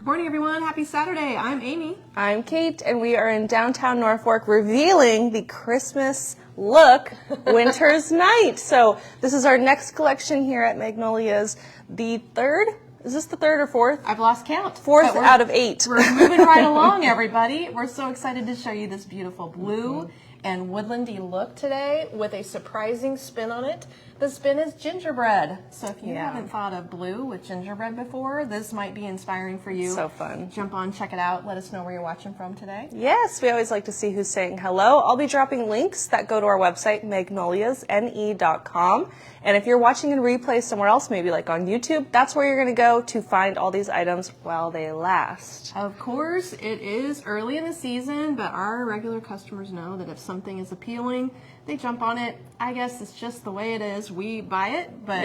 Good morning, everyone. Happy Saturday. I'm Amy. I'm Kate, and we are in downtown Norfolk revealing the Christmas look Winter's Night. So this is our next collection here at Magnolia's. The third? Is this the third or fourth? I've lost count. Fourth out of 8. We're moving right along, everybody. We're so excited to show you this beautiful blue and woodlandy look today with a surprising spin on it. The spin is gingerbread. So if you haven't thought of blue with gingerbread before, this might be inspiring for you. So fun. Jump on, check it out. Let us know where you're watching from today. Yes, we always like to see who's saying hello. I'll be dropping links that go to our website, magnoliasne.com. And if you're watching in replay somewhere else, maybe like on YouTube, that's where you're going to go to find all these items while they last. Of course, it is early in the season, but our regular customers know that if something is appealing, they jump on it. I guess it's just the way it is. We buy it, but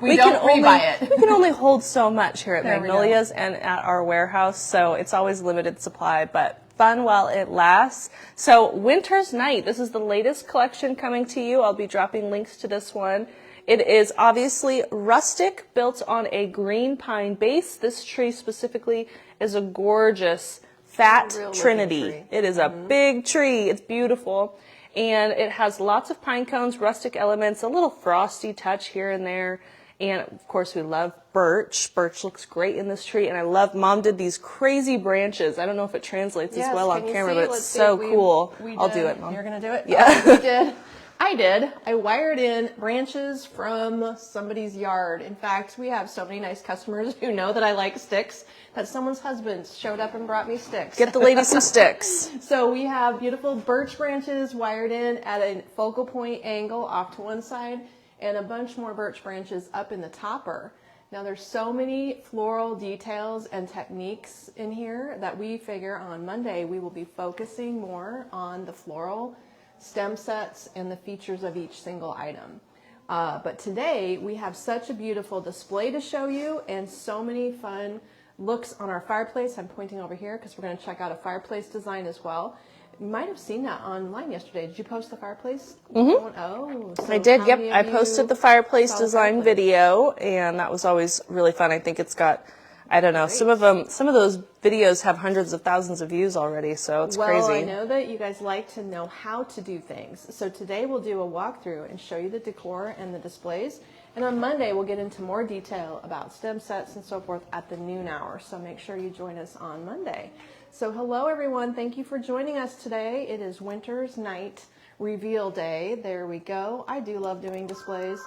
we don't rebuy it. We can only hold so much here at Magnolia's and at our warehouse, so it's always limited supply, but fun while it lasts. So Winter's Night, this is the latest collection coming to you. I'll be dropping links to this one. It is obviously rustic, built on a green pine base. This tree specifically is a gorgeous fat trinity. It is a big tree. It's beautiful. And it has lots of pine cones, rustic elements, a little frosty touch here and there. And of course we love birch. Birch looks great in this tree. And I love, Mom did these crazy branches. I don't know if it translates as well on camera, but it's so cool. I'll do it, Mom. You're going to do it? Yeah. We did. I did. I wired in branches from somebody's yard. In fact, we have so many nice customers who know that I like sticks that someone's husband showed up and brought me sticks. Get the lady some sticks. So we have beautiful birch branches wired in at a focal point angle off to one side and a bunch more birch branches up in the topper. Now there's so many floral details and techniques in here that we figure on Monday we will be focusing more on the floral stem sets and the features of each single item. But today we have such a beautiful display to show you and so many fun looks on our fireplace. I'm pointing over here because we're going to check out a fireplace design as well. You might have seen that online yesterday. Did you post the fireplace? Oh, so I did. Yep. I posted the fireplace design video, and that was always really fun. I think it's got, I don't know, some of those videos have hundreds of thousands of views already, so it's crazy. Well, I know that you guys like to know how to do things. So today we'll do a walkthrough and show you the decor and the displays. And on Monday, we'll get into more detail about stem sets and so forth at the noon hour. So make sure you join us on Monday. So hello, everyone. Thank you for joining us today. It is Winter's Night Reveal Day. There we go. I do love doing displays.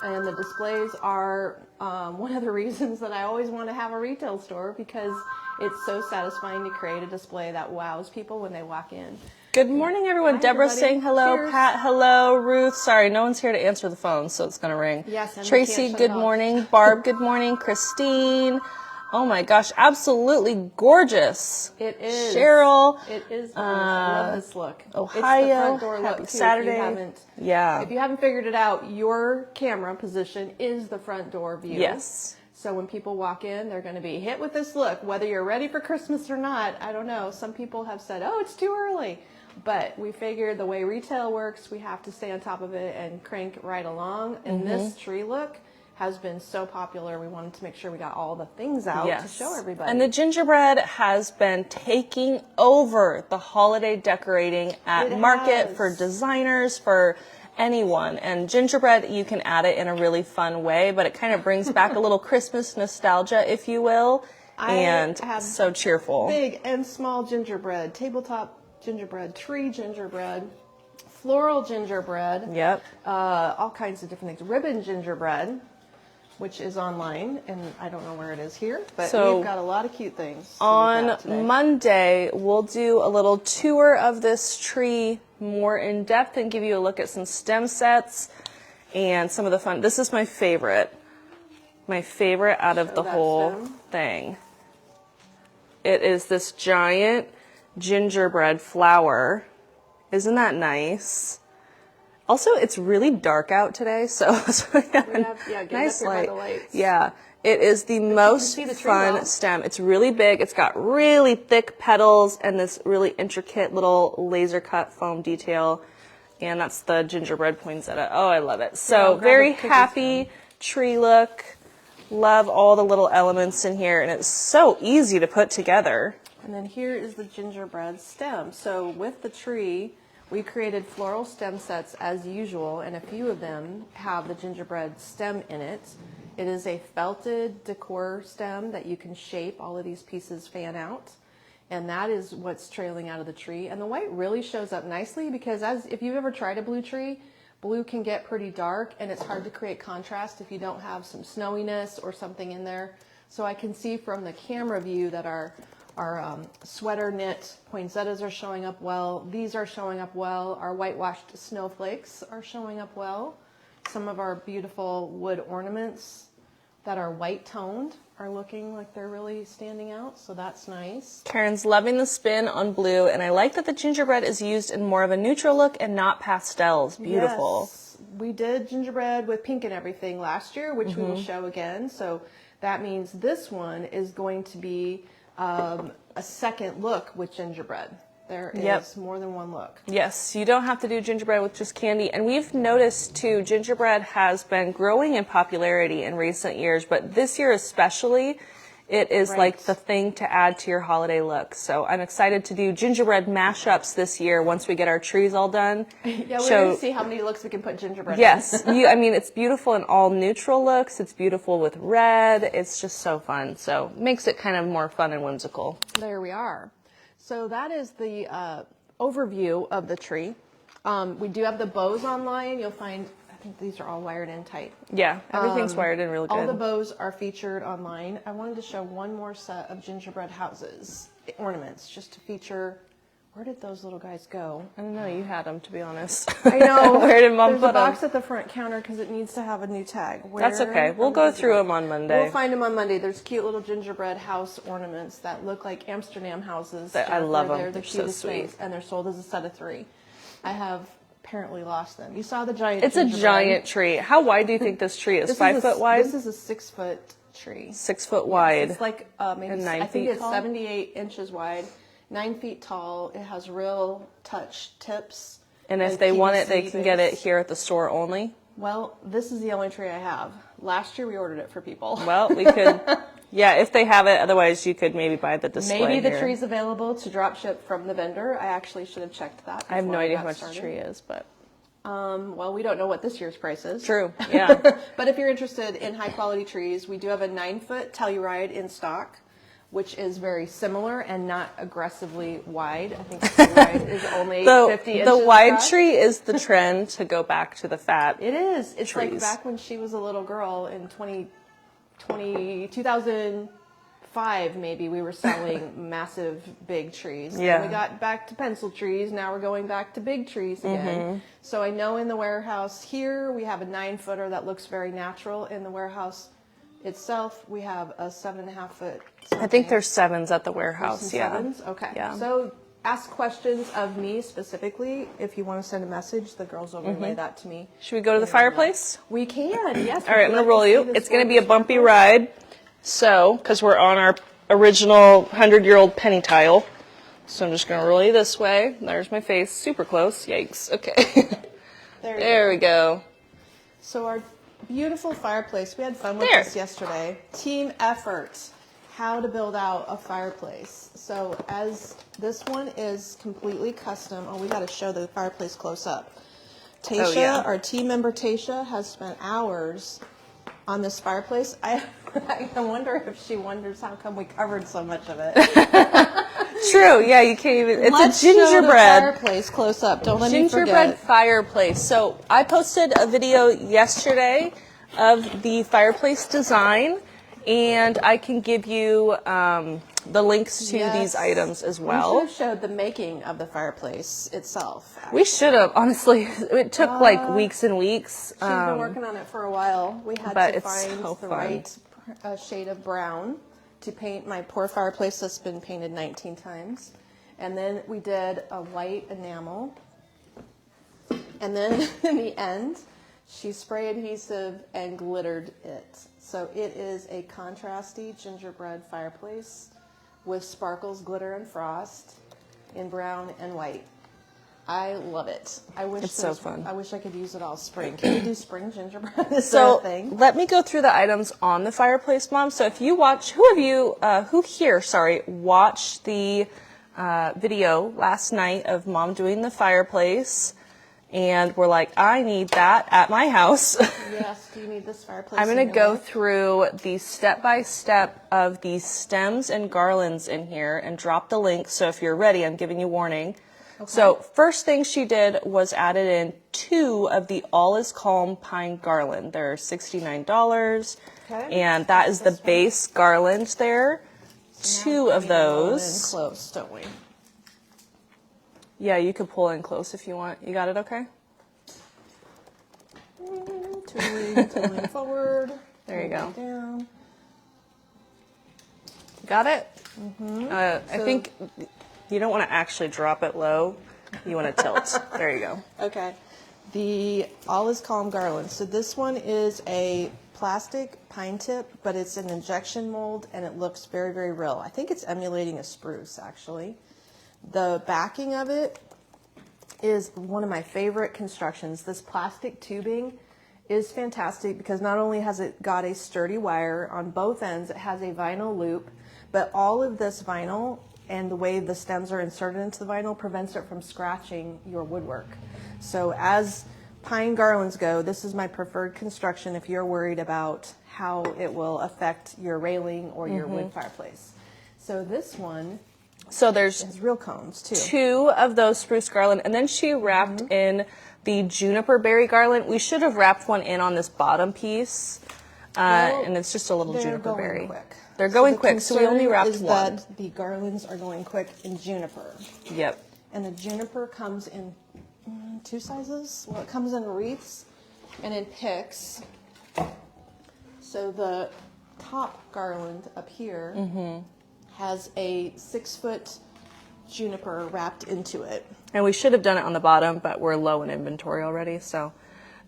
And the displays are one of the reasons that I always want to have a retail store because it's so satisfying to create a display that wows people when they walk in. Good morning, everyone. Hi, Deborah's everybody. saying hello. Cheers. Pat, hello. Ruth, sorry, no one's here to answer the phone, so it's going to ring. Yes, and we Tracy, can't shut good it off. morning. Barb, good morning. Christine. Oh my gosh, absolutely gorgeous. It is. Cheryl. It is. I love this look. Ohio. It's the front door Happy look too, Saturday. If you haven't figured it out, your camera position is the front door view. Yes. So when people walk in, they're going to be hit with this look, whether you're ready for Christmas or not. I don't know. Some people have said, oh, it's too early. But we figured the way retail works, we have to stay on top of it and crank right along. And this tree look has been so popular. We wanted to make sure we got all the things out to show everybody. And the gingerbread has been taking over the holiday decorating at market for designers, for anyone. And gingerbread, you can add it in a really fun way, but it kind of brings back a little Christmas nostalgia, if you will, and so cheerful. Big and small gingerbread, tabletop gingerbread, tree gingerbread, floral gingerbread. Yep. All kinds of different things. Ribbon gingerbread, which is online, and I don't know where it is here, but we've got a lot of cute things. On Monday, we'll do a little tour of this tree more in depth and give you a look at some stem sets and some of the fun. This is my favorite out of the whole thing. It is this giant gingerbread flower. Isn't that nice? Also, it's really dark out today, so nice light. Yeah, it is the most fun stem. It's really big. It's got really thick petals and this really intricate little laser cut foam detail. And that's the gingerbread poinsettia. Oh, I love it. So very happy tree look. Love all the little elements in here, and it's so easy to put together. And then here is the gingerbread stem. So with the tree, we created floral stem sets as usual, and a few of them have the gingerbread stem in it. It is a felted decor stem that you can shape. All of these pieces fan out, and that is what's trailing out of the tree. And the white really shows up nicely because if you've ever tried a blue tree, blue can get pretty dark, and it's hard to create contrast if you don't have some snowiness or something in there. So I can see from the camera view that our sweater knit poinsettias are showing up well. These are showing up well. Our whitewashed snowflakes are showing up well. Some of our beautiful wood ornaments that are white toned are looking like they're really standing out, so that's nice. Karen's loving the spin on blue, and I like that the gingerbread is used in more of a neutral look and not pastels. Beautiful. Yes. We did gingerbread with pink and everything last year, which we will show again. So that means this one is going to be a second look with gingerbread. There is more than one look. Yes, you don't have to do gingerbread with just candy. And we've noticed, too, gingerbread has been growing in popularity in recent years, but this year especially, it is like the thing to add to your holiday look. So I'm excited to do gingerbread mashups this year once we get our trees all done. Yeah, we're going to see how many looks we can put gingerbread Yes, I mean, it's beautiful in all neutral looks. It's beautiful with red. It's just so fun. So it makes it kind of more fun and whimsical. There we are. So that is the overview of the tree. We do have the bows online. You'll find, I think these are all wired in tight. Yeah, everything's wired in really good. All the bows are featured online. I wanted to show one more set of gingerbread houses, ornaments, just to feature. Where did those little guys go? I don't know, you had them, to be honest. I know. Where did Mom There's put a box them? at the front counter because it needs to have a new tag. That's okay. We'll go through them on Monday. We'll find them on Monday. There's cute little gingerbread house ornaments that look like Amsterdam houses. I love them. They're the They're so cutest sweet. things, and they're sold as a set of 3. I have apparently lost them. You saw the giant. It's a gingerbread. giant tree. How wide do you think this tree is? 5 foot wide? This is a 6 foot tree. 6 foot wide. It's like maybe And 9 I think feet it's tall? 78 inches wide, 9 feet tall. It has real touch tips. And if like they want it, they PVC can get it base. here at the store only. Well, this is the only tree I have. Last year we ordered it for people. Well, we could, yeah, if they have it. Otherwise, you could maybe buy the display Maybe the here. tree's available to drop ship from the vendor. I actually should have checked that. I have no before idea got how much started. the tree is, but Well, we don't know what this year's price is. true. Yeah. But if you're interested in high quality trees, we do have a 9 foot Telluride in stock, which is very similar and not aggressively wide. I think the Telluride is only 50 inches. The wide across. tree is the trend to go back to the fat. It is. It's like trees. back when she was a little girl in 2005, maybe, we were selling massive big trees. Yeah. And we got back to pencil trees. Now we're going back to big trees again. So I know in the warehouse here, we have a 9 footer that looks very natural. In the warehouse itself, we have a 7.5 foot. I think there's 7s at the warehouse. Some Yeah. 7s? Okay. Yeah. So ask questions of me specifically. If you want to send a message, the girls will relay that to me. Should we go to the fireplace? We can, yes. All right, I'm going to roll you. It's going to be a bumpy ride. So, because we're on our original 100-year-old penny tile. So I'm just going to roll you this way. There's my face. Super close. Yikes. Okay. There we go. So our beautiful fireplace, we had fun with There. this yesterday. Team effort, how to build out a fireplace. So as this one is completely custom, we got to show the fireplace close up. Tasha, yeah. our team member Tasha, has spent hours on this fireplace. I wonder if she wonders how come we covered so much of it. True. Yeah, you can't even. It's Let's a gingerbread. show the fireplace close up. Don't let me Gingerbread forget. fireplace. So I posted a video yesterday of the fireplace design, and I can give you the links to Yes. these items as We well. should have showed the making of the fireplace itself. We should have, honestly. It took like weeks and weeks. She's been working on it for a while. We had but to it's find so the fun. right shade of brown to paint my poor fireplace that's been painted 19 times. And then we did a white enamel. And then in the end, she spray adhesive and glittered it. So it is a contrasty gingerbread fireplace with sparkles, glitter, and frost in brown and white. I love it. I wish It's so fun. I wish I could use it all spring. Can you do spring gingerbread? Is So that a thing? let me go through the items on the fireplace, Mom. So if you watch, who here watched the video last night of Mom doing the fireplace, and we're like, I need that at my house. Yes. Do you need this fireplace? I'm going to go through the step-by-step of the stems and garlands in here and drop the link. So if you're ready, I'm giving you warning. Okay. So first thing she did was added in 2 of the All Is Calm pine garland. They're $69. Okay. And that is the base garland there. So 2 of those. In close, don't we? Yeah, you could pull in close if you want. You got it okay? Tooling forward. There you go. Down. Got it? Mm-hmm. I think you don't want to actually drop it low. You want to tilt. There you go. Okay. The All Is Calm garland. So this one is a plastic pine tip, but it's an injection mold, and it looks very, very real. I think it's emulating a spruce, actually. The backing of it is one of my favorite constructions. This plastic tubing is fantastic because not only has it got a sturdy wire on both ends, it has a vinyl loop, but all of this vinyl and the way the stems are inserted into the vinyl prevents it from scratching your woodwork. So as pine garlands go, this is my preferred construction if you're worried about how it will affect your railing or your wood fireplace. So this one there's has real cones too. 2 of those spruce garland, and then she wrapped in the juniper berry garland. We should have wrapped one in on this bottom piece, and it's just a little juniper berry. Quick. They're going quick, so we only wrapped is one. That the garlands are going quick in juniper. Yep. And the juniper comes in 2 sizes. Well, it comes in wreaths and in picks. So the top garland up here has a 6-foot juniper wrapped into it. And we should have done it on the bottom, but we're low in inventory already. So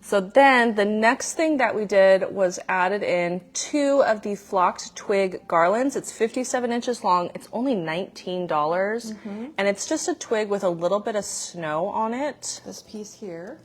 then the next thing that we did was added in 2 of the flocked twig garlands. It's 57 inches long. It's only $19. And it's just a twig with a little bit of snow on it. This piece here.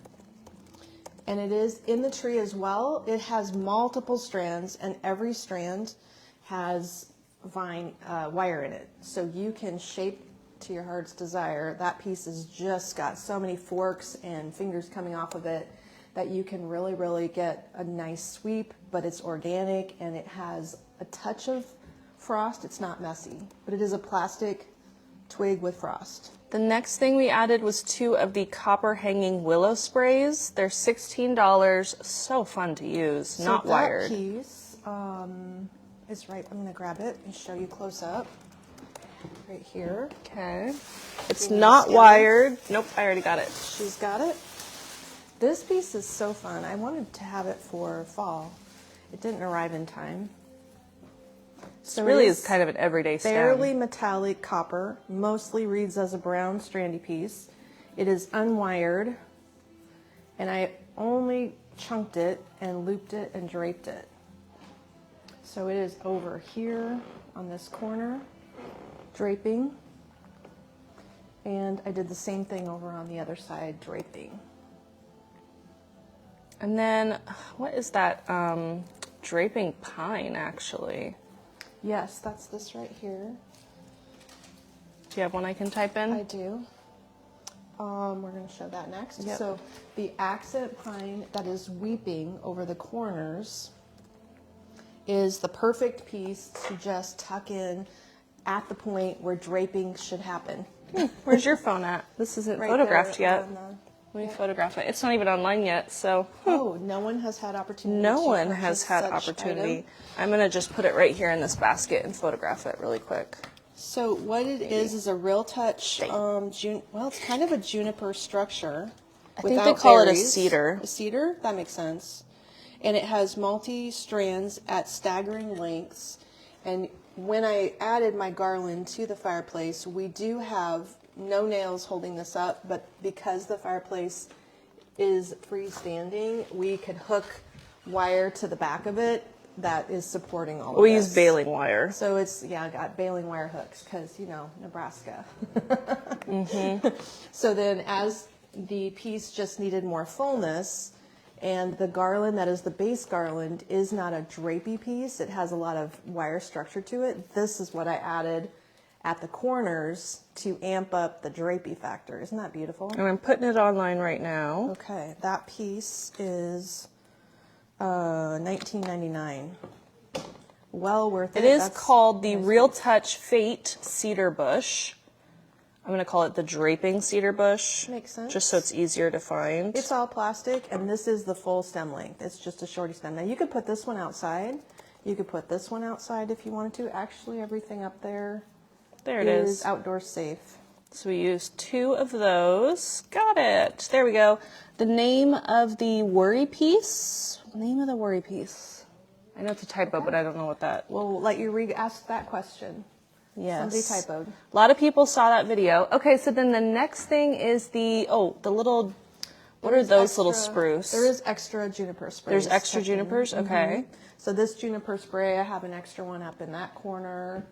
And it is in the tree as well. It has multiple strands, and every strand has wire in it. So you can shape to your heart's desire. That piece has just got so many forks and fingers coming off of it that you can really, really get a nice sweep, but it's organic and it has a touch of frost. It's not messy, but it is a plastic twig with frost. The next thing we added was 2 of the copper hanging willow sprays. They're $16. So fun to use, not wired. That piece is right. I'm going to grab it and show you close up. Right here. Okay. It's not wired. Nope, I already got it. She's got it. This piece is so fun. I wanted to have it for fall. It didn't arrive in time. So it really is kind of an everyday stem. Fairly metallic copper, mostly reads as a brown strandy piece. It is unwired, and I only chunked it and looped it and draped it. So it is over here on this corner, draping, and I did the same thing over on the other side, draping. And then, what is that draping pine, actually? Yes, that's this right here. Do you have one I can type in? I do. We're going to show that next. Yep. So the accent pine that is weeping over the corners is the perfect piece to just tuck in at the point where draping should happen. Where's your phone at? This isn't Right photographed there yet. on the- Let me photograph it. It's not even online yet, so. Oh, no one has had opportunity. No to one purchase has had such opportunity. item. I'm going to just put it right here in this basket and photograph it really quick. So what it is a real touch. Well, it's kind of a juniper structure. I think they call it a cedar. A cedar? That makes sense. And it has multi-strands at staggering lengths. And when I added my garland to the fireplace, we do have no nails holding this up, but because the fireplace is freestanding, we could hook wire to the back of it that is supporting all of We this. use baling wire. So it's, yeah, I got baling wire hooks because, you know, Nebraska. So then as the piece just needed more fullness, and the garland that is the base garland is not a drapey piece, it has a lot of wire structure to it. This is what I added at the corners to amp up the drapey factor. Isn't that beautiful? And I'm putting it online right now. Okay, that piece is $19.99. Well worth it. It is That's called the nice. Real Touch Fate Cedar Bush. I'm going to call it the draping cedar bush. Makes sense. Just so it's easier to find. It's all plastic, and this is the full stem length. It's just a shorty stem. Now you could put this one outside. You could put this one outside if you wanted to. Actually, everything up there There it is is. outdoor safe. So we used 2 of those. Got it. There we go. The name of the worry piece. Name of the worry piece. I know it's a typo, but I don't know what that. We'll let you ask that question. Yes. Somebody typoed. A lot of people saw that video. Okay, so then the next thing is the little, what are those little spruce? There is extra juniper spray. There's extra junipers? Okay. So this juniper spray, I have an extra one up in that corner.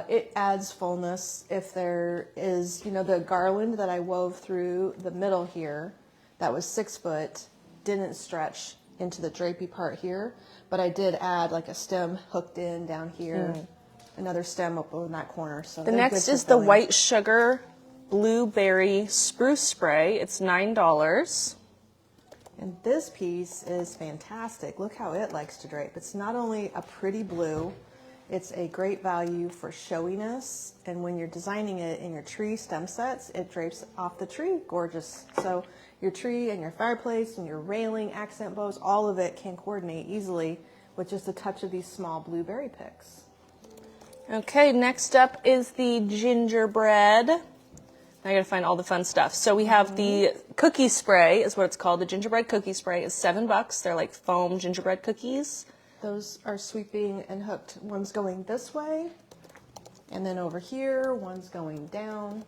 It adds fullness. If there is, you know, the garland that I wove through the middle here, that was 6 foot, didn't stretch into the drapey part here, but I did add like a stem hooked in down here, another stem up in that corner. So The they're next good for is the filling. white sugar blueberry spruce spray. It's $9. And this piece is fantastic. Look how it likes to drape. It's not only a pretty blue, it's a great value for showiness. And when you're designing it in your tree stem sets, it drapes off the tree. Gorgeous. So your tree and your fireplace and your railing, accent bows, all of it can coordinate easily with just a touch of these small blueberry picks. Okay, next up is the gingerbread. Now I gotta find all the fun stuff. So we have the cookie spray, is what it's called. The gingerbread cookie spray is $7. They're like foam gingerbread cookies. Those are sweeping and hooked. One's going this way, and then over here, one's going down.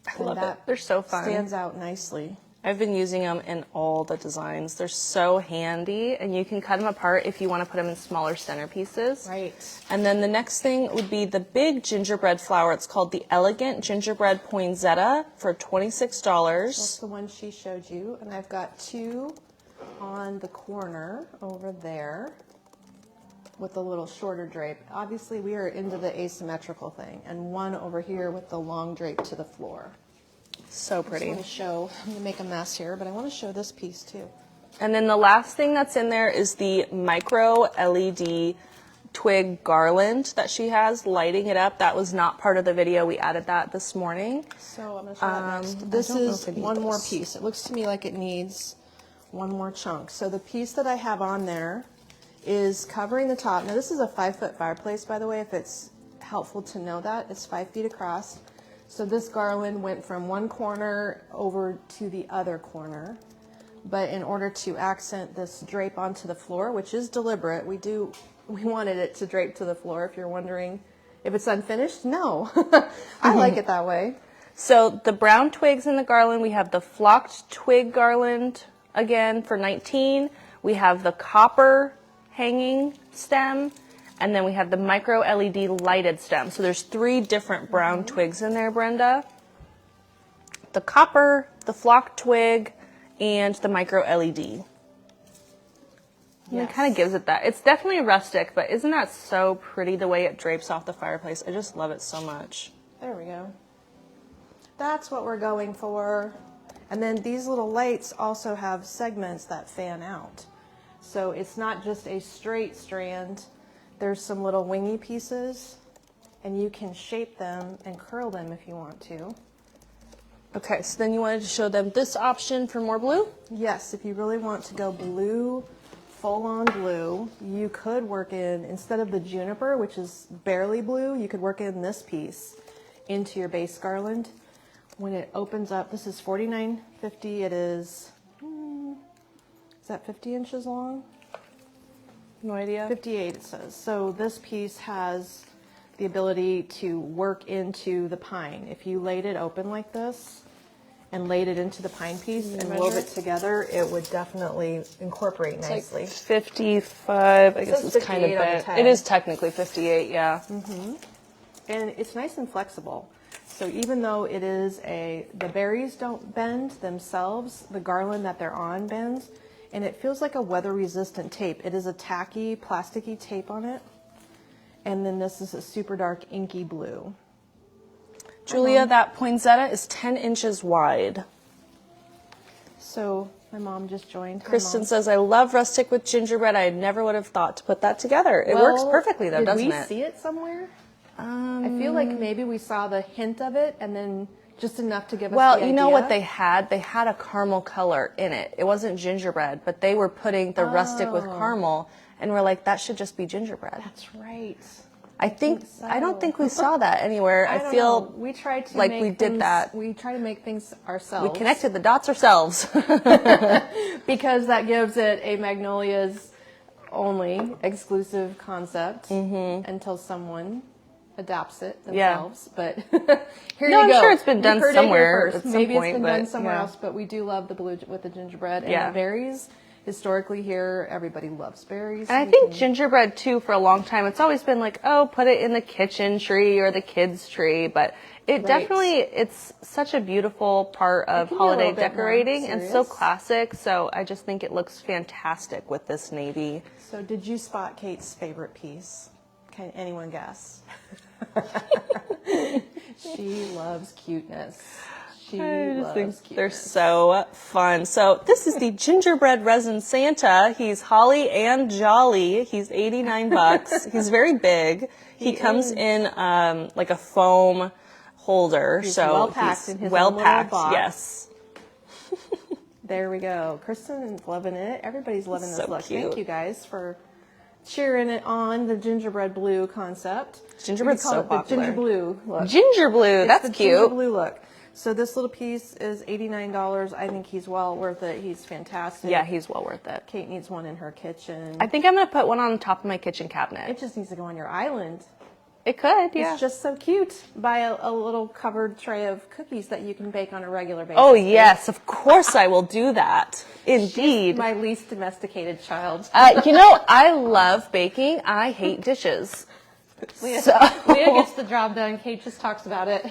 I love it. They're so fun. Stands out nicely. I've been using them in all the designs. They're so handy, and you can cut them apart if you want to put them in smaller centerpieces. Right. And then the next thing would be the big gingerbread flower. It's called the Elegant Gingerbread Poinsettia for $26. That's the one she showed you. And I've got 2 on the corner over there with a little shorter drape. Obviously, we are into the asymmetrical thing. And 1 over here with the long drape to the floor. So I just pretty. want to show, I'm going to make a mess here, but I want to show this piece too. And then the last thing that's in there is the micro LED twig garland that she has, lighting it up. That was not part of the video. We added that this morning. So I'm going to show that next. I This don't know is if I need one more this. piece. It looks to me like it needs one more chunk. So the piece that I have on there is covering the top. Now this is a 5-foot fireplace, by the way, if it's helpful to know that. It's 5 feet across. So this garland went from one corner over to the other corner. But in order to accent this drape onto the floor, which is deliberate, we wanted it to drape to the floor. If you're wondering if it's unfinished, no. I like it that way. So the brown twigs in the garland, we have the flocked twig garland again for $19. We have the copper hanging stem, and then we have the micro LED lighted stem. So there's 3 different brown twigs in there, Brenda. The copper, the flocked twig, and the micro LED. And it kind of gives it that. It's definitely rustic, but isn't that so pretty the way it drapes off the fireplace? I just love it so much. There we go. That's what we're going for. And then these little lights also have segments that fan out. So it's not just a straight strand. There's some little wingy pieces, and you can shape them and curl them if you want to. Okay, so then you wanted to show them this option for more blue? Yes, if you really want to go blue, full-on blue, you could work in, instead of the juniper, which is barely blue, you could work in this piece into your base garland. When it opens up, this is $49.50. It is that 50 inches long? No idea. 58 it says. So this piece has the ability to work into the pine. If you laid it open like this, and laid it into the pine piece and measure wove it? it together, it would definitely incorporate It's nicely. like 55. I guess says it's kind of 58 on the bent. tag. It is technically 58, yeah. And it's nice and flexible. So even though it is the berries don't bend themselves, the garland that they're on bends, and it feels like a weather-resistant tape. It is a tacky, plasticky tape on it. And then this is a super dark inky blue. Julia, that poinsettia is 10 inches wide. So my mom just joined. Hi, Kristen Mom. says, I love rustic with gingerbread. I never would have thought to put that together. It works Well, perfectly, though, doesn't Did we it? see it somewhere? I feel like maybe we saw the hint of it and then just enough to give us Well, the you know idea. what they had? They had a caramel color in it. It wasn't gingerbread, but they were putting the rustic with caramel, and we're like, that should just be gingerbread. That's right. I don't so. think we saw that anywhere. I don't feel know. We tried to like make we did things, that. We try to make things ourselves. We connected the dots ourselves. because that gives it a Magnolias only exclusive concept until someone adapts it Yeah. themselves. But here No, you I'm go. sure it's been You done heard it here somewhere first. at some Maybe point, it's been done but, somewhere yeah. else, but we do love the blue with the gingerbread and Yeah. the berries. Historically here, everybody loves berries. And I We think can- gingerbread too, for a long time, it's always been like, oh, put it in the kitchen tree or the kids tree, but it Right. definitely, it's such a beautiful part of can be a holiday little bit more decorating and so serious. classic. So I just think it looks fantastic with this navy. So did you spot Kate's favorite piece? Can anyone guess? She loves cuteness. She I just loves think cuteness. they're so fun. So this is the gingerbread resin Santa. He's holly and jolly. He's $89. He's very big. He comes is. in like a foam holder. He's so well packed he's in his well own little packed. box. Yes. There we go. Kristen's loving it. Everybody's loving this So look. cute. Thank you guys for cheering it on the gingerbread blue concept. Gingerbread's We could call so it the popular. ginger blue look. Ginger blue. It's That's the ginger cute. blue look. So this little piece is $89. I think he's well worth it. He's fantastic. Yeah, he's well worth it. Kate needs one in her kitchen. I think I'm going to put one on top of my kitchen cabinet. It just needs to go on your island. It could, yeah. It's just so cute. Buy a little covered tray of cookies that you can bake on a regular basis. Oh, yes. Of course I will do that. Indeed. My least domesticated child. You know, I love baking. I hate dishes. Leah, So- Leah gets the job done. Kate just talks about it.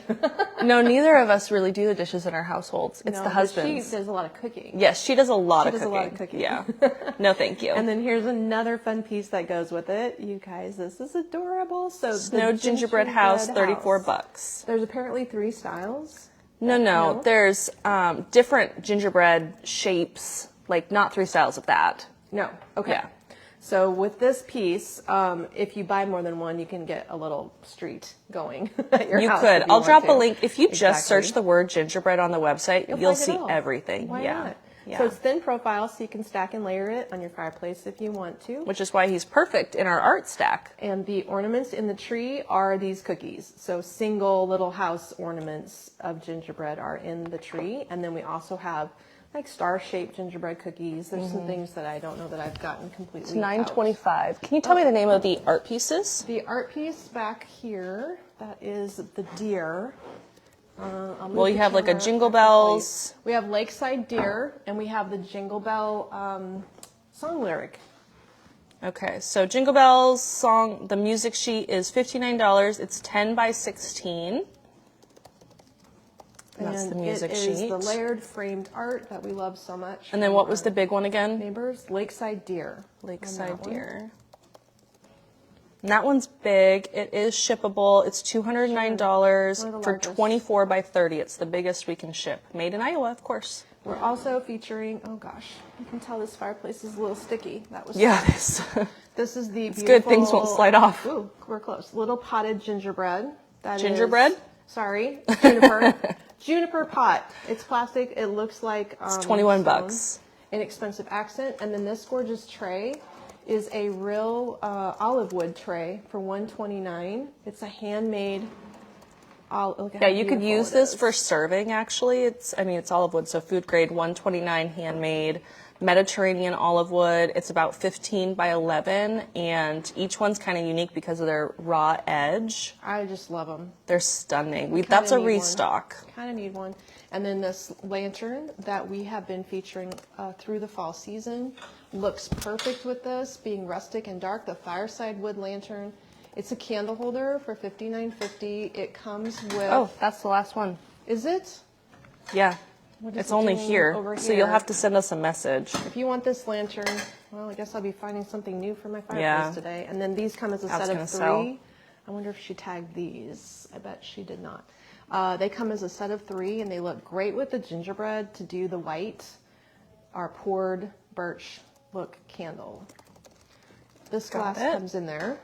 No, neither of us really do the dishes in our households. It's No, the but husband's. She does a lot of cooking. Yes, she does a lot She of does cooking. a lot of cooking. Yeah. No, thank you. And then here's another fun piece that goes with it. You guys, this is adorable. So the Snow gingerbread house, $34. There's apparently 3 styles. No. No? There's different gingerbread shapes, like not 3 styles of that. No. Okay. Yeah. So with this piece, if you buy more than one, you can get a little street going at your You house. could. if I'll want drop a to. link. If you just Exactly. search the word gingerbread on the website, you'll find it see all. everything. Why yeah. not? Yeah. So it's thin profile, so you can stack and layer it on your fireplace if you want to. Which is why he's perfect in our art stack. And the ornaments in the tree are these cookies. So single little house ornaments of gingerbread are in the tree. And then we also have like star-shaped gingerbread cookies. There's some things that I don't know that I've gotten completely It's out. $9.25. Can you tell me the name of the art pieces? The art piece back here, that is the deer. I'll move Well, you the have like a camera. Jingle Bells. We have Lakeside Deer, and we have the Jingle Bell song lyric. Okay, so Jingle Bells song, the music sheet is $59. It's 10 by 16. That's And the music it sheet. is the layered framed art that we love so much. And then from what was our the big one again? neighbors? Lakeside Deer. on Lakeside that one. Deer. And that one's big. It is shippable. It's $209 One of the for largest. 24 by 30. It's the biggest we can ship. Made in Iowa, of course. We're also featuring, oh gosh, you can tell this fireplace is a little sticky. That was Yeah, it is. This is the It's beautiful. good. Things won't slide off. Ooh, we're close. Little potted gingerbread. That is- Gingerbread? Sorry, juniper. Juniper pot. It's plastic. It looks like It's 21 stone. bucks. Inexpensive accent. And then this gorgeous tray is a real olive wood tray for $129. It's a handmade. Look at Yeah, how you could beautiful use it this is. for serving, actually. It's olive wood, so food grade, $129 handmade. Mediterranean olive wood. It's about 15 by 11, and each one's kind of unique because of their raw edge. I just love them. They're stunning. That's a restock. Kind of need one. And then this lantern that we have been featuring through the fall season looks perfect with this, being rustic and dark. The Fireside Wood Lantern. It's a candle holder for $59.50. It comes with... Oh, that's the last one. Is it? Yeah. What is It's it only doing here, over so you'll here? have to send us a message. If you want this lantern, well, I guess I'll be finding something new for my fireplace Yeah. today. And then these come as a That's set of gonna 3. sell. I wonder if she tagged these. I bet she did not. They come as a set of 3, and they look great with the gingerbread to do the white, our poured birch look candle. This Got glass it. comes in there.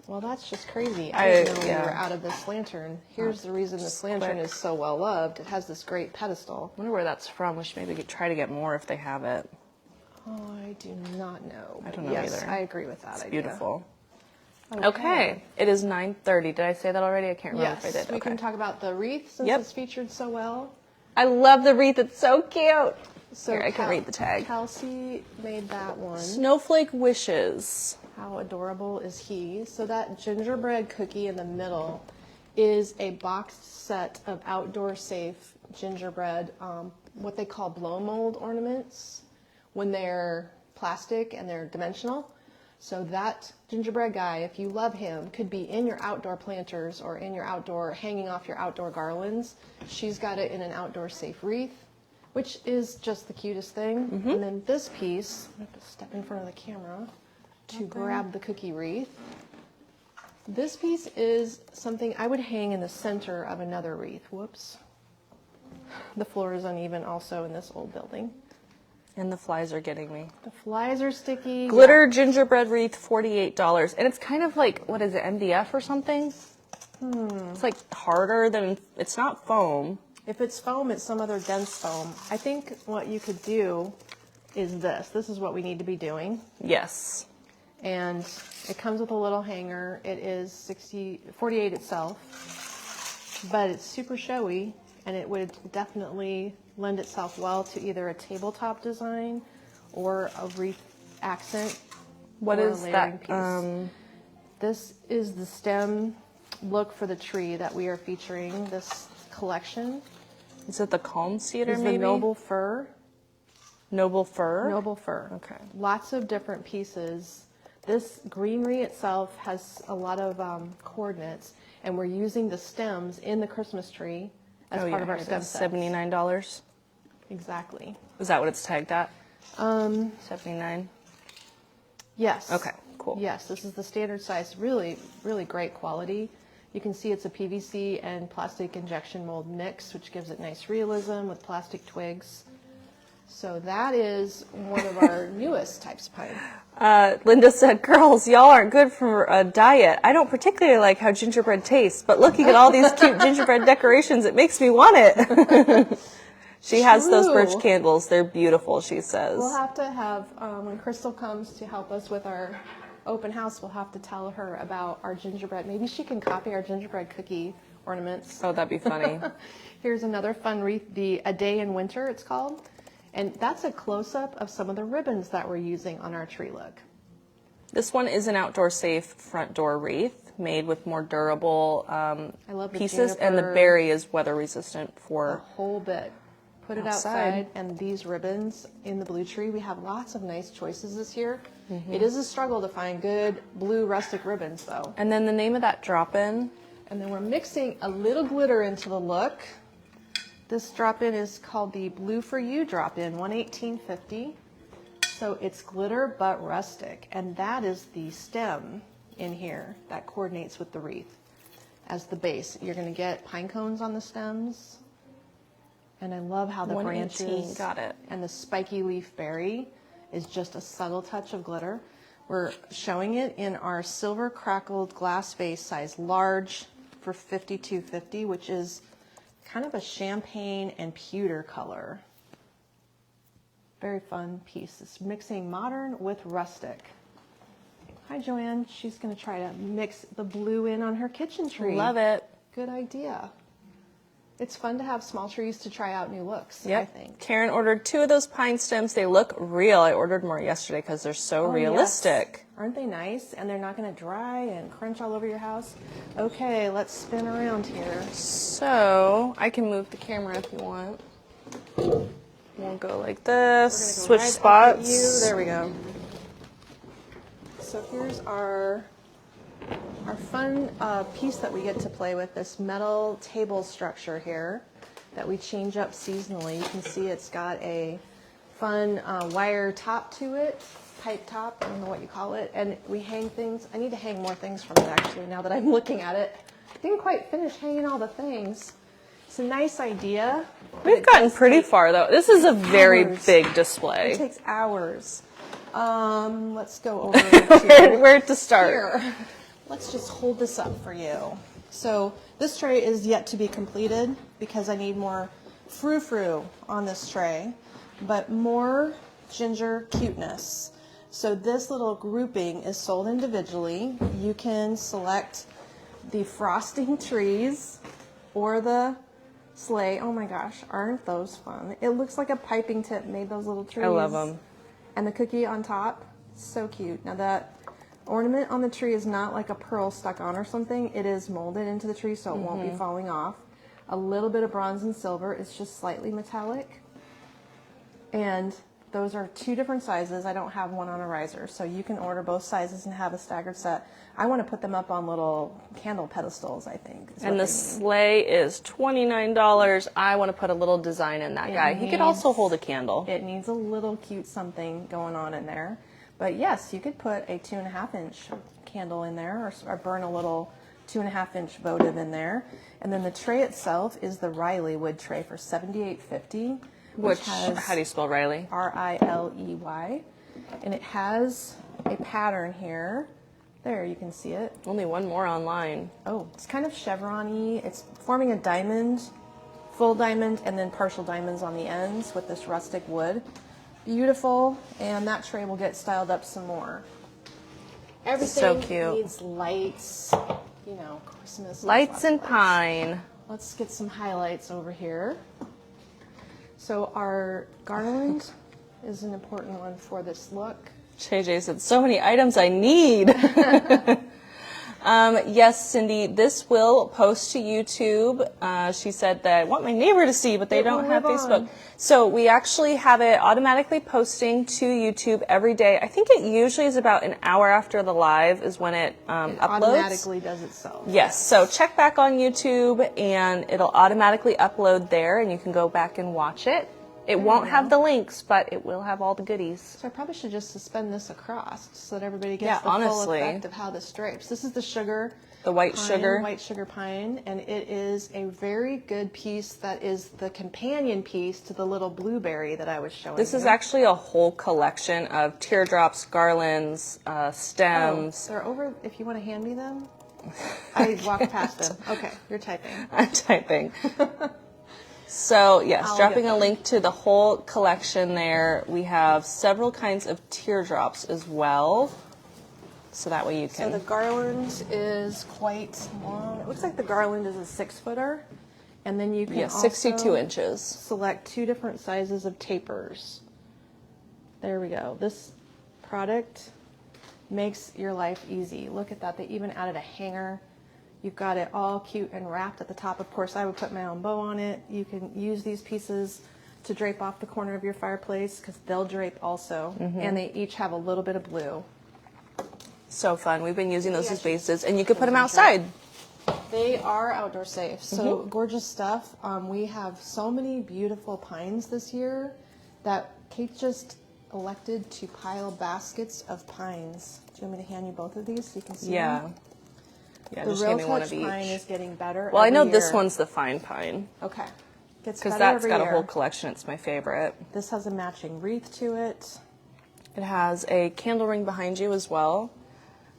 Well, that's just crazy. I didn't know we yeah. were out of this lantern. Here's the reason this lantern is so well loved. It has this great pedestal. I wonder where that's from. We should maybe try to get more if they have it. Oh, I do not know. I don't know yes, either. I agree with that It's idea. beautiful. Okay. It is 9:30. Did I say that already? I can't remember Yes, if I did. we Okay. can talk about the wreath since Yep. it's featured so well. I love the wreath. It's so cute. So Here, I can read the tag. Kelsey made that one. Snowflake Wishes. How adorable is he? So that gingerbread cookie in the middle is a boxed set of outdoor safe gingerbread, what they call blow mold ornaments when they're plastic and they're dimensional. So that gingerbread guy, if you love him, could be in your outdoor planters or in your outdoor, hanging off your outdoor garlands. She's got it in an outdoor safe wreath, which is just the cutest thing. And then this piece, I have to step in front of the camera to grab the cookie wreath. This piece is something I would hang in the center of another wreath. Whoops. The floor is uneven also in this old building. And the flies are getting me. The flies are sticky. Glitter gingerbread wreath, $48. And it's kind of like, what is it, MDF or something? It's like harder than, it's not foam. If it's foam, it's some other dense foam. I think what you could do is this. This is what we need to be doing. Yes. And it comes with a little hanger. It is $48 itself, but it's super showy, and it would definitely lend itself well to either a tabletop design or a wreath accent. What or a is layering that? piece. This is the stem look for the tree that we are featuring this collection. Is it the calm cedar Is maybe? the noble fir. Noble fir? Noble fir. Okay. Lots of different pieces. This greenery itself has a lot of coordinates, and we're using the stems in the Christmas tree as part of our stem sets. $79. Exactly. Is that what it's tagged at? 79. Yes. Okay, cool. Yes, this is the standard size. Really, really great quality. You can see it's a PVC and plastic injection mold mix, which gives it nice realism with plastic twigs. So that is one of our newest types of pine. Linda said, girls, y'all aren't good for a diet. I don't particularly like how gingerbread tastes, but looking at all these cute gingerbread decorations, it makes me want it. She has those birch True. candles. They're beautiful, she says. We'll have to have, when Crystal comes to help us with our open house, we'll have to tell her about our gingerbread. Maybe she can copy our gingerbread cookie ornaments. Oh, that'd be funny. Here's another fun wreath, the A Day in Winter, it's called. And that's a close-up of some of the ribbons that we're using on our tree look. This one is an outdoor safe front door wreath made with more durable I love the pieces, and the juniper. berry is weather resistant A for whole bit. Put it outside, and these ribbons in the blue tree, we have lots of nice choices this year. It is a struggle to find good blue rustic ribbons, though. And then the name of that drop-in. And then we're mixing a little glitter into the look. This drop-in is called the Blue for You drop-in, $118.50. So it's glitter but rustic, and that is the stem in here that coordinates with the wreath as the base. You're going to get pine cones on the stems, and I love how the 118, branches got it. and the spiky leaf berry is just a subtle touch of glitter. We're showing it in our silver crackled glass vase size large for $52.50, which is kind of a champagne and pewter color. Very fun piece. It's mixing modern with rustic. Hi, Joanne. She's going to try to mix the blue in on her kitchen tree. Love it. Good idea. It's fun to have small trees to try out new looks, Yep. I think. Karen ordered 2 of those pine stems. They look real. I ordered more yesterday because they're so realistic. Yes. Aren't they nice? And they're not going to dry and crunch all over your house. Okay, let's spin around here. So I can move the camera if you want. We'll go like this. Switch Right up at spots. you. There we go. So here's our fun piece that we get to play with, this metal table structure here that we change up seasonally. You can see it's got a fun wire top to it, pipe top, I don't know what you call it, and we hang things. I need to hang more things from it actually now that I'm looking at it. Didn't quite finish hanging all the things. It's a nice idea. We've gotten pretty far though. This is a very big display. It takes hours. Let's go over to Where to start? here. Let's just hold this up for you. So this tray is yet to be completed because I need more frou-frou on this tray, but more ginger cuteness. So this little grouping is sold individually. You can select the frosting trees or the sleigh. Oh my gosh, aren't those fun? It looks like a piping tip made those little trees. I love them. And the cookie on top, so cute. Now that ornament on the tree is not like a pearl stuck on or something. It is molded into the tree so it won't be falling off. A little bit of bronze and silver. It's just slightly metallic. And those are 2 different sizes. I don't have one on a riser, so you can order both sizes and have a staggered set. I want to put them up on little candle pedestals, I think. And the sleigh is $29. I want to put a little design in that guy. He could also hold a candle. It needs a little cute something going on in there. But yes, you could put a 2.5-inch candle in there or burn a little 2.5-inch votive in there. And then the tray itself is the Riley wood tray for $78.50. Which, has how do you spell Riley? Riley. And it has a pattern here. There, you can see it. Only one more online. Oh, it's kind of chevron-y. It's forming a diamond, full diamond, and then partial diamonds on the ends with this rustic wood. Beautiful, and that tray will get styled up some more. Everything So cute. needs lights, you know, Christmas. Lights and pine. Let's get some highlights over here. So our garland is an important one for this look. JJ said, so many items I need. Yes, Cindy, this will post to YouTube. She said that I want my neighbor to see, but they don't have Facebook. On. So we actually have it automatically posting to YouTube every day. I think it usually is about an hour after the live is when it uploads. Automatically does itself. Yes, so check back on YouTube and it'll automatically upload there and you can go back and watch it. It won't have the links, but it will have all the goodies. So I probably should just suspend this across so that everybody gets Yeah, the full honestly. effect of how this drapes. This is the sugar. The white pine, sugar. White sugar pine, and it is a very good piece that is the companion piece to the little blueberry that I was showing This you. is actually a whole collection of teardrops, garlands, stems. They're over, if you want to hand me them. I walked past them. Okay, you're typing. I'm typing. So yes, I'll dropping get a them. link to the whole collection there. We have several kinds of teardrops as well. So that way you So can... the garland is quite long. It looks like the garland is a 6-footer. And then you can yeah, 62 also inches. select 2 different sizes of tapers. There we go. This product makes your life easy. Look at that. They even added a hanger. You've got it all cute and wrapped at the top. Of course, I would put my own bow on it. You can use these pieces to drape off the corner of your fireplace because they'll drape also. And they each have a little bit of blue. So fun. We've been using those as bases, and you could put them outside. They are outdoor safe, so gorgeous stuff. We have so many beautiful pines this year that Kate just elected to pile baskets of pines. Do you want me to hand you both of these so you can see Yeah. them? Yeah, The just Real hand me one Touch of pine each. is getting better. Well, I know every this year. one's the fine pine Okay. Gets because better that's every got year. a whole collection. It's my favorite. This has a matching wreath to it. It has a candle ring behind you as well.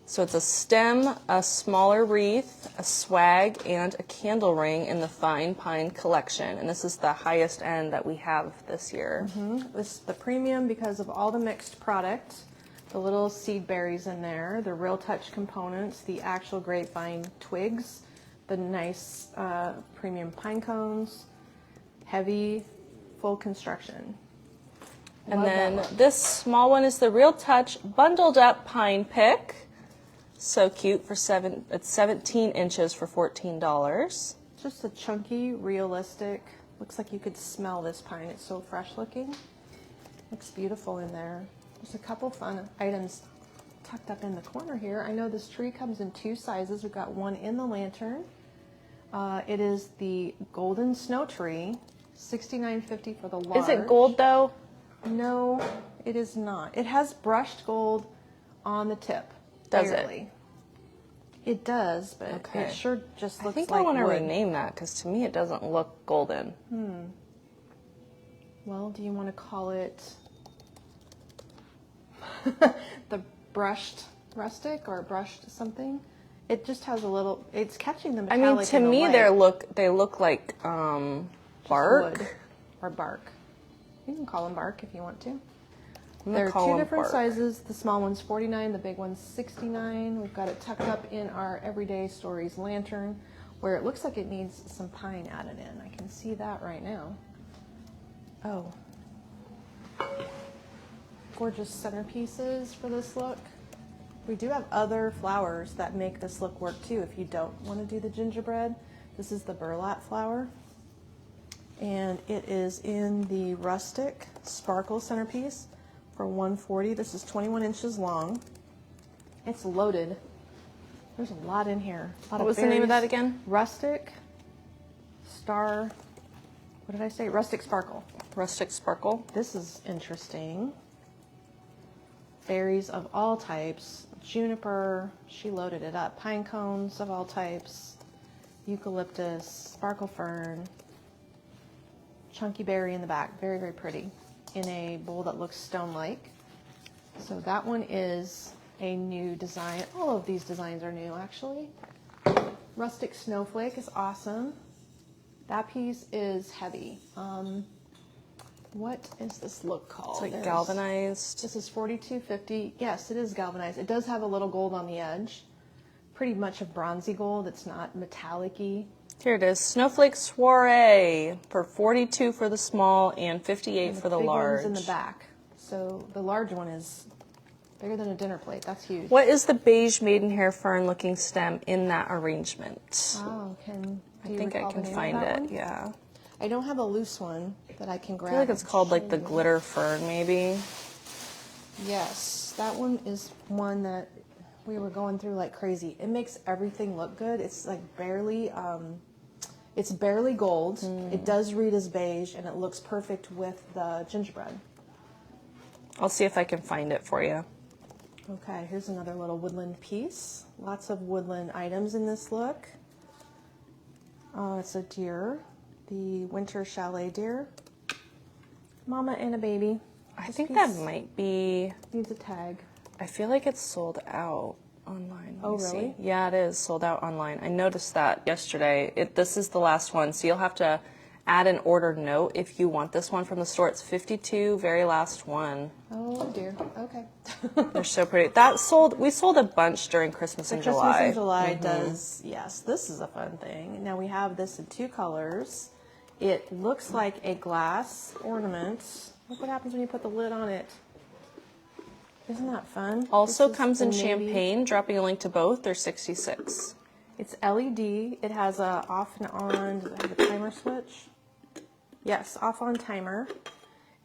So it's a stem, a smaller wreath, a swag, and a candle ring in the fine pine collection. And this is the highest end that we have this year. This is the premium because of all the mixed product. The little seed berries in there, the Real Touch components, the actual grapevine twigs, the nice premium pine cones, heavy, full construction. And Love that then one. this small one is the Real Touch bundled up pine pick. So cute for it's 17 inches for $14. Just a chunky, realistic, looks like you could smell this pine. It's so fresh looking. Looks beautiful in there. There's a couple fun items tucked up in the corner here. I know this tree comes in 2 sizes. We've got one in the lantern. It is the golden snow tree, $69.50 for the large. Is it gold though? No, it is not. It has brushed gold on the tip. Does it? barely. It does, but Okay. it sure just I looks think like I want to wood. rename that because to me it doesn't look golden. Well, do you want to call it the brushed rustic or brushed something? It just has a little. It's catching the I metallic. mean, to in the me light. they look like Just bark. wood or bark. You can call them bark if you want to. I'm There gonna are call 2 them different bark. sizes. The small one's $49, the big one's $69. We've got it tucked up in our Everyday Stories lantern, where it looks like it needs some pine added in. I can see that right now. Oh. Gorgeous centerpieces for this look. We do have other flowers that make this look work too if you don't want to do the gingerbread. This is the burlap flower. And it is in the rustic sparkle centerpiece for $140. This is 21 inches long. It's loaded. There's a lot in here. What was the name of that again? Rustic Star. What did I say? Rustic Sparkle. Rustic sparkle. This is interesting. Berries of all types. Juniper. She loaded it up. Pine cones of all types. Eucalyptus. Sparkle fern. Chunky berry in the back. Very, very pretty. In a bowl that looks stone-like. So that one is a new design. All of these designs are new, actually. Rustic Snowflake is awesome. That piece is heavy. What is this look called? It's like galvanized. This is $42.50. Yes, it is galvanized. It does have a little gold on the edge. Pretty much a bronzy gold. It's not metallic-y. Here it is. Snowflake Soiree for $42 for the small and $58 for the big large. one's in the back. So the large one is bigger than a dinner plate. That's huge. What is the beige maidenhair fern looking stem in that arrangement? Oh, I think I can find it. Yeah. I don't have a loose one that I can I grab. feel like it's and called like show the you. glitter fern, maybe. Yes, that one is one that we were going through like crazy. It makes everything look good. It's like barely, it's barely gold. It does read as beige, and it looks perfect with the gingerbread. I'll see if I can find it for you. Okay, here's another little woodland piece. Lots of woodland items in this look. It's a deer, the winter chalet deer. Mama and a baby. I This think piece that might be. needs a tag. I feel like it's sold out online. Let Oh, me see. really? Yeah, it is sold out online. I noticed that yesterday. This is the last one, so you'll have to add an order note if you want this one from the store. It's 52, very last one. Oh dear. Okay. They're so pretty. That sold. We sold a bunch during Christmas in Christmas July. in July does, yes, this is a fun thing. Now we have this in 2 colors. It looks like a glass ornament. Look what happens when you put the lid on it. Isn't that fun? Also This is comes the in navy. champagne. Dropping a link to both. They're $66. It's LED. It has a off and on. Does it have a timer switch? Yes, off on timer.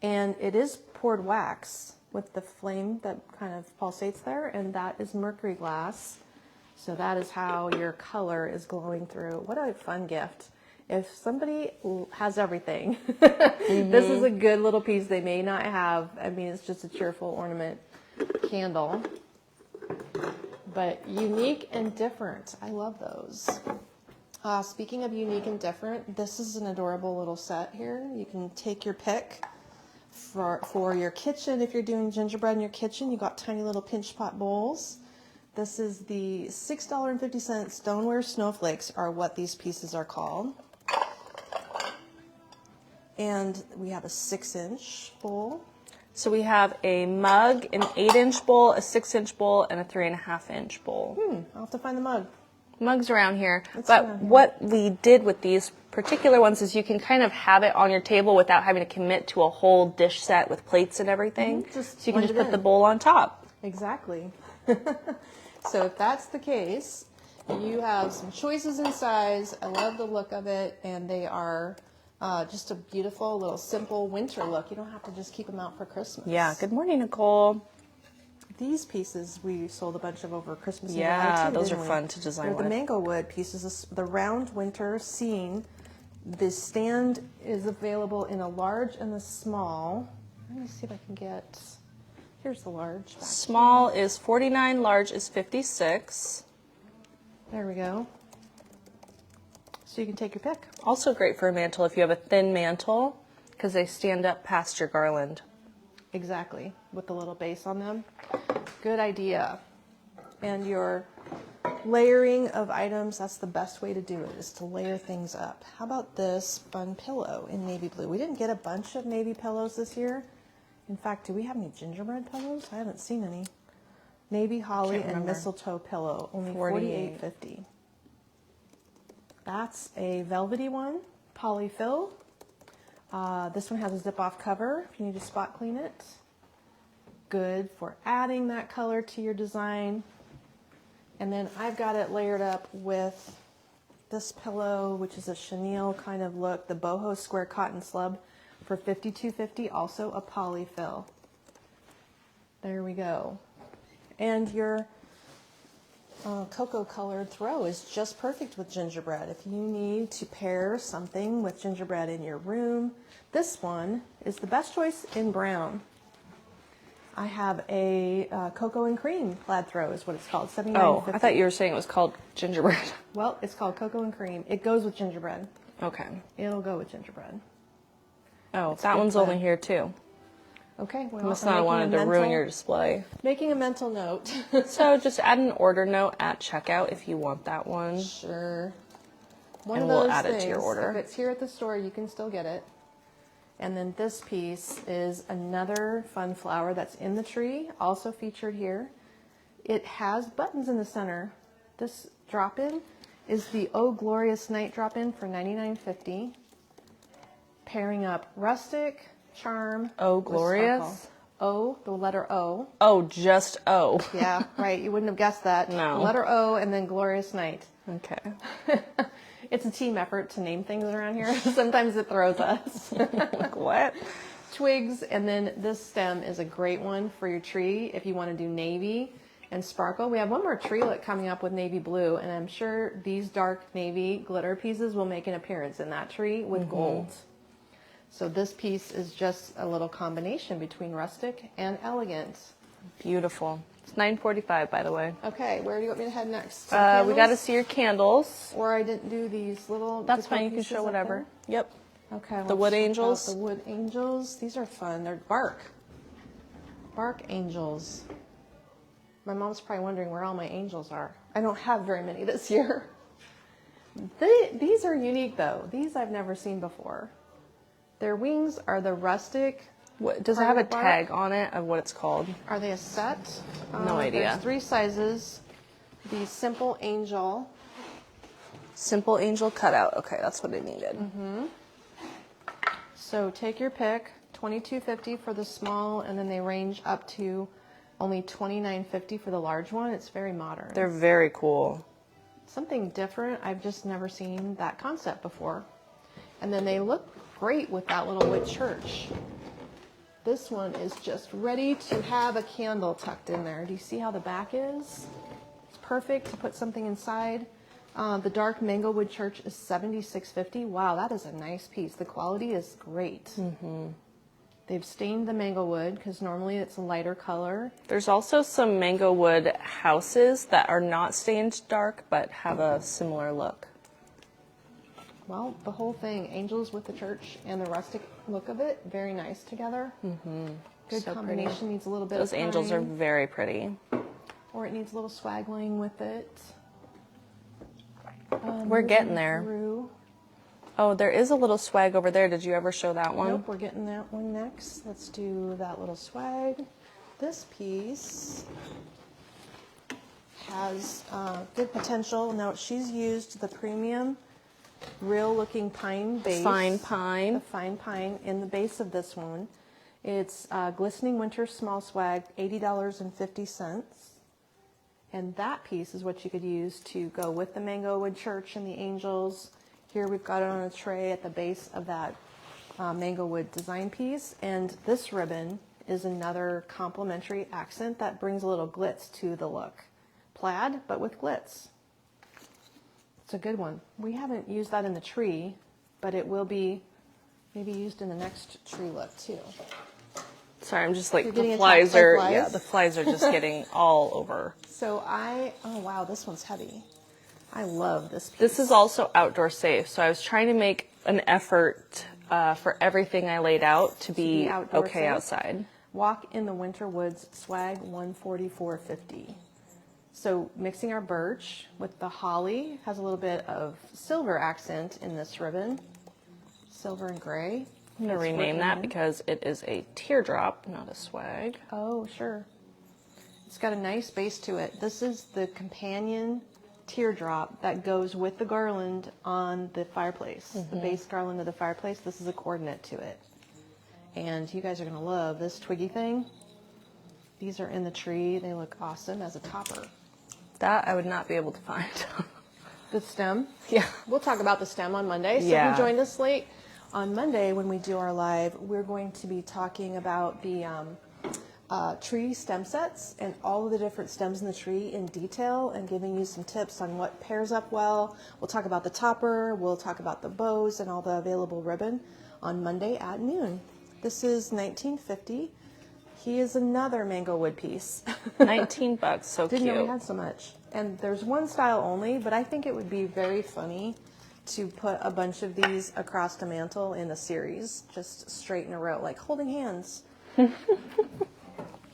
And it is poured wax with the flame that kind of pulsates there, and that is mercury glass. So that is how your color is glowing through. What a fun gift. If somebody has everything, this is a good little piece they may not have. I mean, it's just a cheerful ornament candle. But unique and different. I love those. Speaking of unique and different, this is an adorable little set here. You can take your pick for your kitchen. If you're doing gingerbread in your kitchen, you got tiny little pinch pot bowls. This is the $6.50 stoneware snowflakes are what these pieces are called. And we have a 6-inch bowl. So we have a mug, an 8-inch bowl, a 6-inch bowl, and a 3.5-inch bowl. I'll have to find the mug. mugs around here. It's But around here. what we did with these particular ones is you can kind of have it on your table without having to commit to a whole dish set with plates and everything. Just So you can blend just it put in. the bowl on top. Exactly. So if that's the case, you have some choices in size. I love the look of it, and they are just a beautiful little simple winter look. You don't have to just keep them out for Christmas. Yeah. Good morning, Nicole. These pieces we sold a bunch of over Christmas in Yeah, July too, those didn't are we? fun to design They're with. the mango wood pieces, the round winter scene. The stand is available in a large and a small. Let me see if I can get. Here's the large. Back. Small is 49, large is 56. There we go. So you can take your pick. Also great for a mantle if you have a thin mantle because they stand up past your garland. Exactly, with the little base on them. Good idea. And your layering of items, that's the best way to do it, is to layer things up. How about this fun pillow in navy blue? We didn't get a bunch of navy pillows this year. In fact, do we have any gingerbread pillows? I haven't seen any. Navy holly Can't and remember. mistletoe pillow, only $48. $48.50. That's a velvety one, polyfill. This one has a zip-off cover if you need to spot clean it. Good for adding that color to your design. And then I've got it layered up with this pillow, which is a chenille kind of look, the boho square cotton slub for $52.50, also a polyfill. There we go. And your cocoa colored throw is just perfect with gingerbread. If you need to pair something with gingerbread in your room, this one is the best choice in brown. I have a cocoa and cream plaid throw is what it's called, $79.50. Oh, I thought you were saying it was called gingerbread. Well, it's called cocoa and cream. It goes with gingerbread. Okay. It'll go with gingerbread. Oh, It's that good one's plaid. only here too. Okay, well, Must I'm not have making wanted a to ruin mental- your display. Making a mental note. So just add an order note at checkout if you want that one. Sure. One And of we'll those add it things, to your order. if it's here at the store, you can still get it. And then this piece is another fun flower that's in the tree, also featured here. It has buttons in the center. This drop-in is the Oh Glorious Night drop-in for $99.50. Pairing up rustic, charm. Oh with Glorious? sparkle. O, the letter O. Oh, just O. Yeah, right. You wouldn't have guessed that. No. The letter O and then Glorious Night. Okay. It's a team effort to name things around here. Sometimes it throws us. Like what? Twigs, and then this stem is a great one for your tree if you want to do navy and sparkle. We have one more treelet coming up with navy blue, and I'm sure these dark navy glitter pieces will make an appearance in that tree with gold. So this piece is just a little combination between rustic and elegant. Beautiful. It's $9.45, by the way. Okay, where do you want me to head next? We got to Candles? see your candles. Or I didn't do these little. That's decor fine. You can pieces show up whatever. Yep. there? Okay. The let's wood check out angels. The wood angels. These are fun. They're bark. Bark angels. My mom's probably wondering where all my angels are. I don't have very many this year. These are unique though. These I've never seen before. Their wings are the rustic. What, does it have a Bark? tag on it of what it's called? Are they a set? No idea. There's 3 sizes. The simple angel. Simple angel cutout. Okay, that's what I needed. So take your pick. $22.50 for the small, and then they range up to only $29.50 for the large one. It's very modern. They're very cool. Something different. I've just never seen that concept before. And then they look great with that little wood church. This one is just ready to have a candle tucked in there. Do you see how the back is? It's perfect to put something inside. The dark mango wood church is $76.50. Wow, that is a nice piece. The quality is great. They've stained the mango wood because normally it's a lighter color. There's also some mango wood houses that are not stained dark but have a similar look. Well, the whole thing, angels with the church and the rustic look of it, very nice together. Good So combination. pretty. Needs a little bit Those of angels are time, very pretty. or it needs a little swaggling with it. We're getting there. Through. Oh, there is a little swag over there. Did you ever show that one? Nope, we're getting that one next. Let's do that little swag. This piece has good potential. Now she's used the premium real looking pine base. Fine The pine. fine pine in the base of this one. It's Glistening Winter Small Swag, $80.50. And that piece is what you could use to go with the Mango Wood Church and the angels. Here we've got it on a tray at the base of that Mango Wood design piece. And this ribbon is another complementary accent that brings a little glitz to the look. Plaid, but with glitz. It's a good one. We haven't used that in the tree, but it will be maybe used in the next tree look too. Sorry, I'm just like, You're getting the attacked flies by are, flies? yeah, the flies are just getting all over. So oh wow, this one's heavy. I love this piece. This is also outdoor safe, so I was trying to make an effort for everything I laid out to be outdoor okay safe? outside. Walk in the Winter Woods Swag, $144.50. So mixing our birch with the holly, has a little bit of silver accent in this ribbon. Silver and gray. I'm going to rename that because it is a teardrop, not a swag. Oh, sure. It's got a nice base to it. This is the companion teardrop that goes with the garland on the fireplace. The base garland of the fireplace, this is a coordinate to it. And you guys are going to love this twiggy thing. These are in the tree. They look awesome as a topper. That I would not be able to find. The stem? Yeah. We'll talk about the stem on Monday. So Yeah. if you joined us late, on Monday when we do our live, we're going to be talking about the tree stem sets and all of the different stems in the tree in detail and giving you some tips on what pairs up well. We'll talk about the topper, we'll talk about the bows and all the available ribbon on Monday at noon. This is $19.50. He is another Mango Wood piece. $19, so Didn't know we cute. had so much. And there's one style only, but I think it would be very funny to put a bunch of these across a mantle in a series, just straight in a row, like holding hands.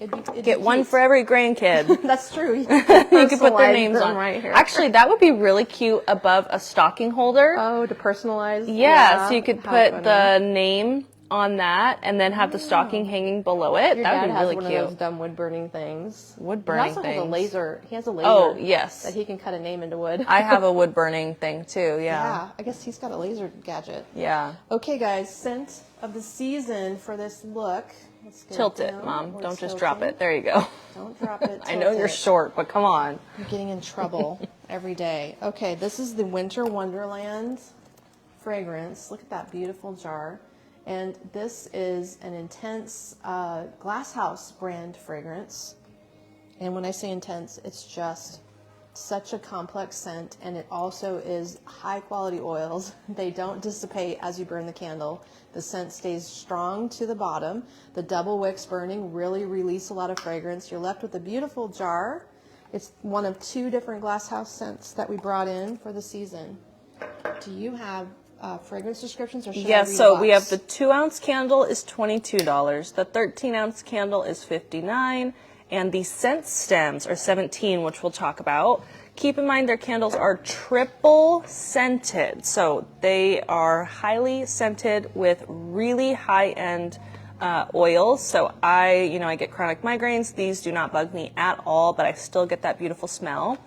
It'd Get be one cute. for every grandkid. That's true. You You can put their personalize names them on. right here. Actually, that would be really cute above a stocking holder. Oh, to personalize. Yeah, so you could how put funny. the name on that and then have the stocking hanging below it. Your That dad would be has really one cute. of those dumb wood burning things. Wood He burning also things. has a laser. He has a laser. Oh, yes. That he can cut a name into wood. I have a wood burning thing too, yeah. Yeah, I guess he's got a laser gadget. Yeah. Okay, guys, scent of the season for this look. Let's get Tilt it, down. Mom. We're Don't just drop tilting. it. There you go. Don't drop it. I know tilt you're it. short, but come on. You're getting in trouble every day. Okay, this is the Winter Wonderland fragrance. Look at that beautiful jar. And this is an intense Glass House brand fragrance. And when I say intense, it's just such a complex scent, and it also is high quality oils. They don't dissipate as you burn the candle. The scent stays strong to the bottom. The double wicks burning really release a lot of fragrance. You're left with a beautiful jar. It's one of 2 different Glass House scents that we brought in for the season. Do you have fragrance descriptions, or should I Yeah, read so a we box? have the 2-ounce candle is $22. The 13-ounce candle is $59. And the scent stems are $17, which we'll talk about. Keep in mind their candles are triple scented. So they are highly scented with really high-end oils. So I get chronic migraines. These do not bug me at all, but I still get that beautiful smell.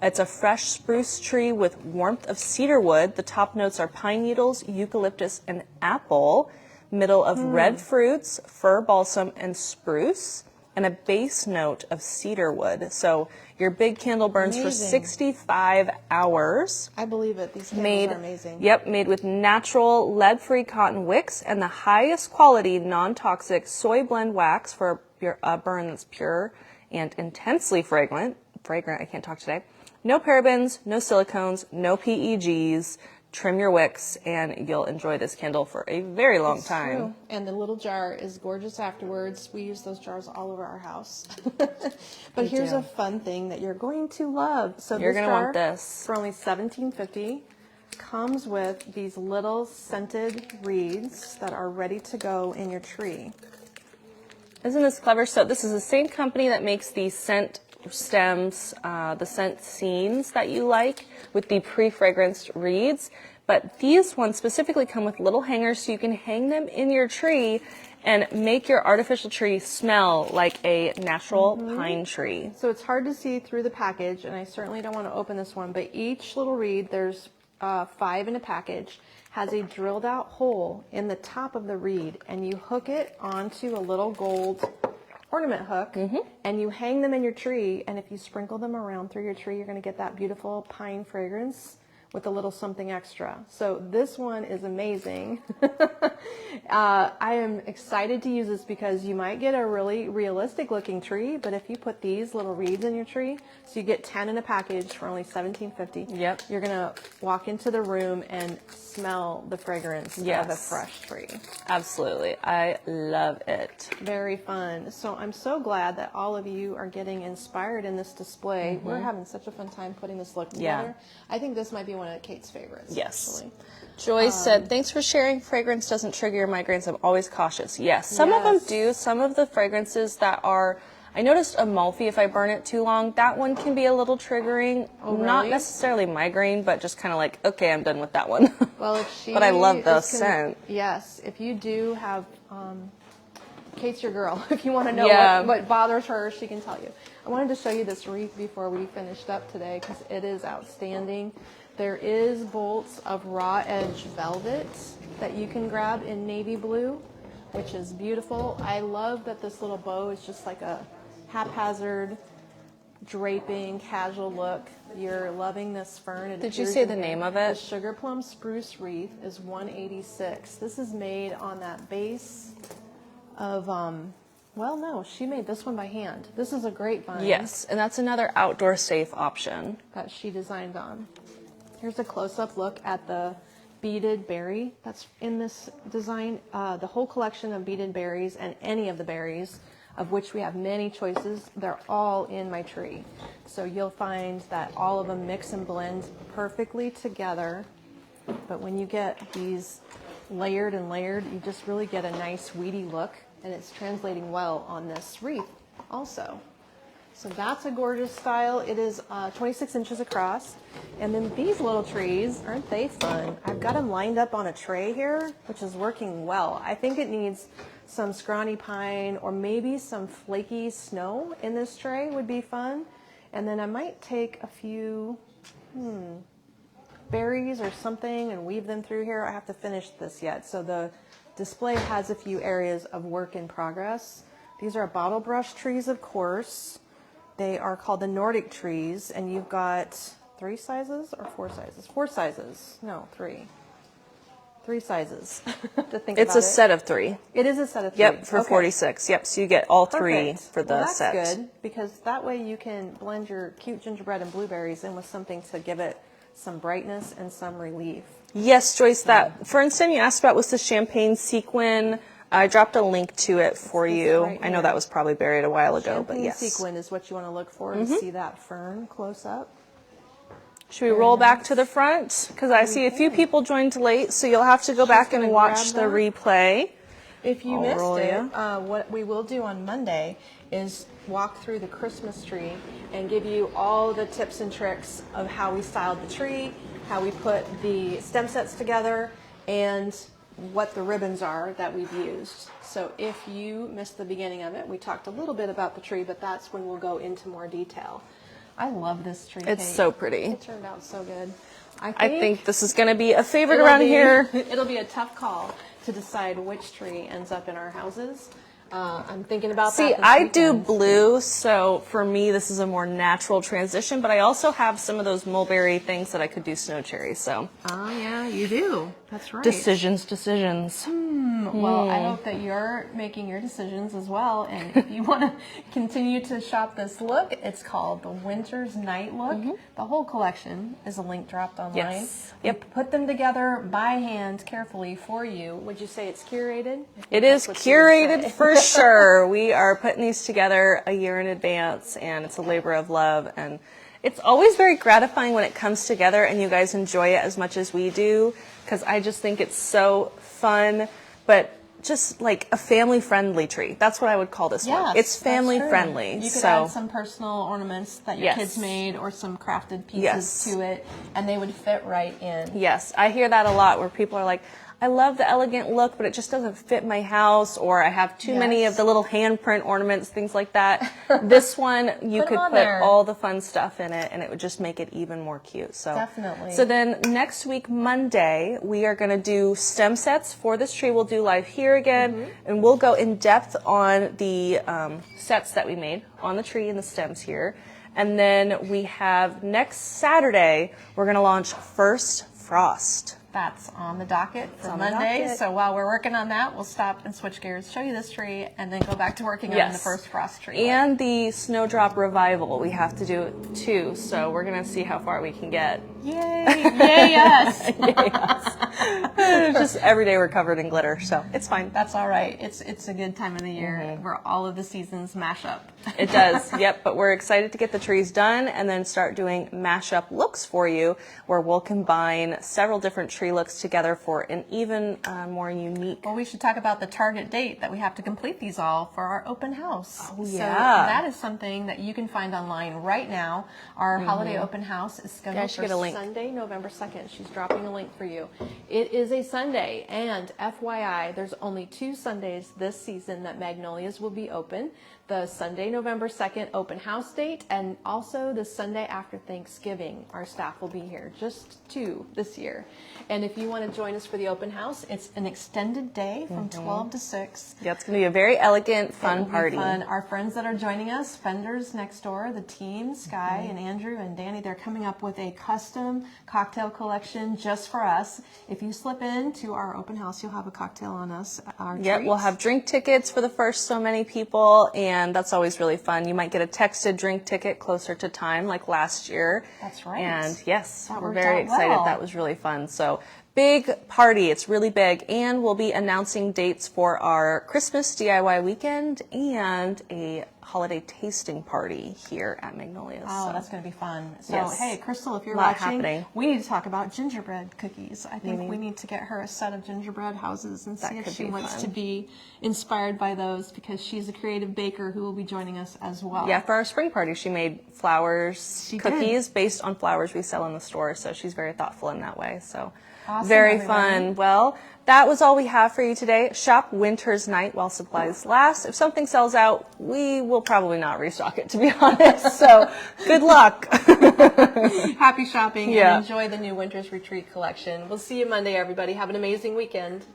It's a fresh spruce tree with warmth of cedar wood. The top notes are pine needles, eucalyptus, and apple. Middle of red fruits, fir balsam, and spruce. And a base note of cedar wood. So your big candle burns for Amazing. 65 hours. I believe it. These candles are amazing. Yep, made with natural lead-free cotton wicks and the highest quality non-toxic soy blend wax for a burn that's pure and intensely fragrant. I can't talk today. No parabens, no silicones, no PEGs. Trim your wicks, and you'll enjoy this candle for a very long time. True. And the little jar is gorgeous afterwards. We use those jars all over our house. But here's a fun thing that you're going to love. So You're this gonna jar, want this. for only $17.50, comes with these little scented reeds that are ready to go in your tree. Isn't this clever? So this is the same company that makes the scent stems, the scent scenes that you like with the pre-fragranced reeds. But these ones specifically come with little hangers so you can hang them in your tree and make your artificial tree smell like a natural pine tree. So it's hard to see through the package, and I certainly don't want to open this one, but each little reed, there's 5 in a package, has a drilled out hole in the top of the reed, and you hook it onto a little gold ornament hook, and you hang them in your tree, and if you sprinkle them around through your tree, you're going to get that beautiful pine fragrance with a little something extra. So this one is amazing. I am excited to use this because you might get a really realistic looking tree, but if you put these little reeds in your tree, so you get 10 in a package for only $17.50. Yep. You're gonna walk into the room and smell the fragrance of a fresh tree. Absolutely. I love it. Very fun. So I'm so glad that all of you are getting inspired in this display. We're having such a fun time putting this look together. I think this might be one of Kate's favorites. Yes. Actually. Joy said, thanks for sharing. Fragrance doesn't trigger your migraines. I'm always cautious. Yes. Some of them do. Some of the fragrances that are, I noticed Amalfi, if I burn it too long, that one can be a little triggering. Oh, really? Not necessarily migraine, but just kind of like, okay, I'm done with that one. Well, if she but I love the is scent. Yes. If you do have, Kate's your girl. If you want to know what bothers her, she can tell you. I wanted to show you this wreath before we finished up today because it is outstanding. There is bolts of raw edge velvet that you can grab in navy blue, which is beautiful. I love that this little bow is just like a haphazard draping casual look. You're loving this fern. Did you say the name of it? The Sugar Plum Spruce Wreath is $186. This is made on that base of well, no, she made this one by hand. This is a grapevine. Yes, and that's another outdoor safe option that she designed on. Here's a close-up look at the beaded berry that's in this design. The whole collection of beaded berries and any of the berries, of which we have many choices, they're all in my tree. So you'll find that all of them mix and blend perfectly together. But when you get these layered and layered, you just really get a nice weedy look, and it's translating well on this wreath also. So that's a gorgeous style. It is 26 inches across. And then these little trees, aren't they fun? I've got them lined up on a tray here, which is working well. I think it needs some scrawny pine or maybe some flaky snow in this tray would be fun. And then I might take a few berries or something and weave them through here. I have to finish this yet. So the display has a few areas of work in progress. These are bottle brush trees, of course. They are called the Nordic trees, and you've got 3 sizes or 4 sizes? 4 sizes. No, 3. 3 sizes to think It's about a set of 3. It is a set of 3. Yep, for 46. Yep, so you get all 3 for the set. That's good, because that way you can blend your cute gingerbread and blueberries in with something to give it some brightness and some relief. Yes, Joyce, that Fernston you asked about was the champagne sequin. I dropped a link to it for you. Right I know that was probably buried a while ago, but Champagne yes. sequin is what you want to look for to see that fern close up. Should we roll back to the front? Because I see a few people joined late, so you'll have to go back and watch the replay. If you I'll missed roll it, ya. what we will do on Monday is walk through the Christmas tree and give you all the tips and tricks of how we styled the tree, how we put the stem sets together, and what the ribbons are that we've used. So if you missed the beginning of it, we talked a little bit about the tree, but that's when we'll go into more detail. I love this tree, It's Kate. so pretty. It turned out so good. I think this is going to be a favorite it'll around be- here. It'll be a tough call to decide which tree ends up in our houses. I'm thinking about See, that this I do weekend. blue, so for me this is a more natural transition, but I also have some of those mulberry things that I could do snow cherry, so. Oh, yeah, you do. That's right. Decisions. Well, I hope that you're making your decisions as well. And if you want to continue to shop this look, it's called the Winter's Night Look. The whole collection is a link dropped online. Yes. We put them together by hand carefully for you. Would you say it's curated? It is That's what you would curated say. for sure. We are putting these together a year in advance, and it's a labor of love. And it's always very gratifying when it comes together and you guys enjoy it as much as we do, because I just think it's so fun. But just like a family-friendly tree. That's what I would call this one. Yes, It's that's family-friendly. true. You could so add some personal ornaments that your Yes. kids made or some crafted pieces Yes. to it, and they would fit right in. yes, I hear that a lot where people are like, I love the elegant look, but it just doesn't fit my house, or I have too many Yes. of the little handprint ornaments, things like that. This one, you Put 'em could on put there. all the fun stuff in it, and it would just make it even more cute. So Definitely. So then next week, Monday, we are going to do stem sets for this tree. We'll do live here again, Mm-hmm. and we'll go in depth on the sets that we made on the tree and the stems here. And then we have next Saturday, we're going to launch First Frost. That's on the docket for on the Monday. docket. So while we're working on that, we'll stop and switch gears, show you this tree, and then go back to working on Yes. the First Frost tree. And the Snowdrop Revival, we have to do it too. So we're going to see how far we can get. Yay! Yay, yes! Just every day we're covered in glitter, so it's fine. That's all right. It's a good time of the year where all of the seasons mash up. It does, yep. But we're excited to get the trees done and then start doing mashup looks for you, where we'll combine several different tree looks together for an even more unique. Well, we should talk about the target date that we have to complete these all for our open house. Oh, So yeah. that is something that you can find online right now. Our holiday open house is scheduled Guys should for get a link. Sunday, November 2nd. She's dropping a link for you. It is a Sunday, and FYI, there's only 2 Sundays this season that Magnolias will be open. The Sunday, November 2nd open house date, and also the Sunday after Thanksgiving. Our staff will be here, just 2 this year. And if you want to join us for the open house, it's an extended day from 12 to 6. Yeah, it's going to be a very elegant, It fun will be party. fun. Our friends that are joining us, Fenders Next Door, the team, Sky and Andrew and Danny, they're coming up with a custom cocktail collection just for us. If you slip into our open house, you'll have a cocktail on us. Our Yep, we'll treats. have drink tickets for the first so many people, and that's always really fun. You might get a texted drink ticket closer to time, like last year. That's right. And yes, That we're worked very out excited. well. That was really fun. So big party. It's really big, and we'll be announcing dates for our Christmas DIY weekend and a holiday tasting party here at Magnolia's. Oh, So that's going to be fun. So, Yes. hey, Crystal, if you're Lot watching, happening. we need to talk about gingerbread cookies. I think we need to get her a set of gingerbread houses and see if could she be wants fun. to be inspired by those, because she's a creative baker who will be joining us as well. Yeah, for our spring party, she made flowers, She did. cookies based on flowers we sell in the store. So she's very thoughtful in that way. So Awesome, very everybody. fun. Well, that was all we have for you today. Shop Winter's Night while supplies last. If something sells out, we will probably not restock it, to be honest. So good luck. Happy shopping Yeah. and enjoy the new Winter's Retreat collection. We'll see you Monday, everybody. Have an amazing weekend.